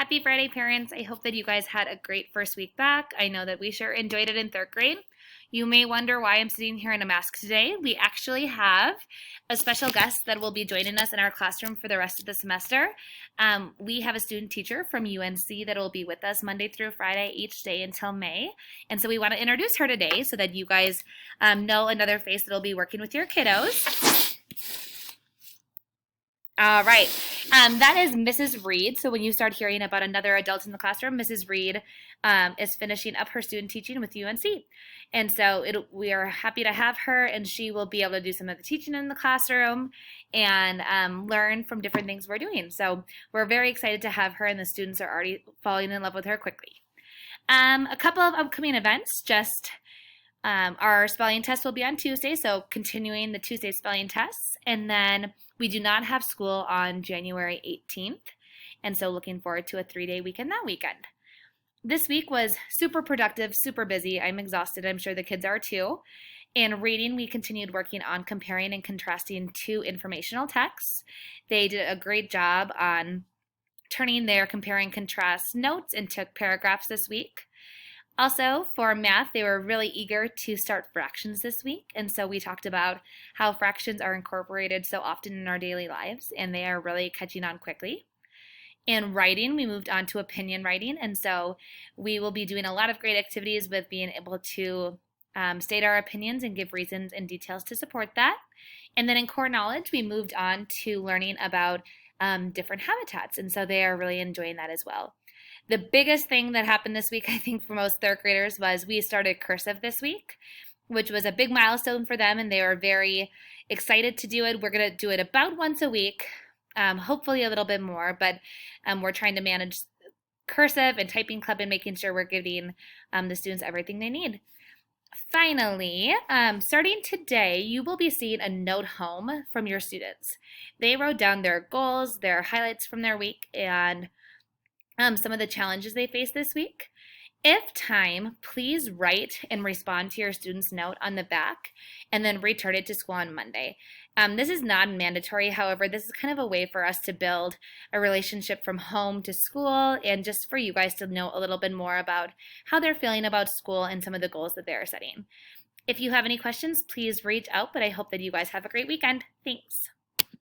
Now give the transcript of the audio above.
Happy Friday, parents. I hope that you guys had a great first week back. I know that we sure enjoyed it in third grade. You may wonder why I'm sitting here in a mask today. We actually have a special guest that will be joining us in our classroom for the rest of the semester. We have a student teacher from UNC that will be with us Monday through Friday each day until May. And so we want to introduce her today so that you guys know another face that will be working with your kiddos. All right. That is Mrs. Reed. So when you start hearing about another adult in the classroom, Mrs. Reed is finishing up her student teaching with UNC. And so we are happy to have her, and she will be able to do some of the teaching in the classroom and learn from different things we're doing. So we're very excited to have her, and the students are already falling in love with her quickly. A couple of upcoming events, our spelling test will be on Tuesday, so continuing the Tuesday spelling tests. And then we do not have school on January 18th, and so looking forward to a 3-day weekend that weekend. This week was super productive, super busy. I'm exhausted. I'm sure the kids are too. In reading, we continued working on comparing and contrasting two informational texts. They did a great job on turning their compare and contrast notes into paragraphs this week. Also, for math, they were really eager to start fractions this week, and so we talked about how fractions are incorporated so often in our daily lives, and they are really catching on quickly. In writing, we moved on to opinion writing, and so we will be doing a lot of great activities with being able to state our opinions and give reasons and details to support that. And then in core knowledge, we moved on to learning about different habitats, and so they are really enjoying that as well. The biggest thing that happened this week, I think, for most third graders was we started cursive this week, which was a big milestone for them, and they were very excited to do it. We're going to do it about once a week, hopefully a little bit more, but we're trying to manage cursive and typing club and making sure we're giving the students everything they need. Finally, starting today, you will be seeing a note home from your students. They wrote down their goals, their highlights from their week, and some of the challenges they faced this week. If time, please write and respond to your student's note on the back and then return it to school on Monday. This is not mandatory. However, this is kind of a way for us to build a relationship from home to school and just for you guys to know a little bit more about how they're feeling about school and some of the goals that they're setting. If you have any questions, please reach out, but I hope that you guys have a great weekend. Thanks.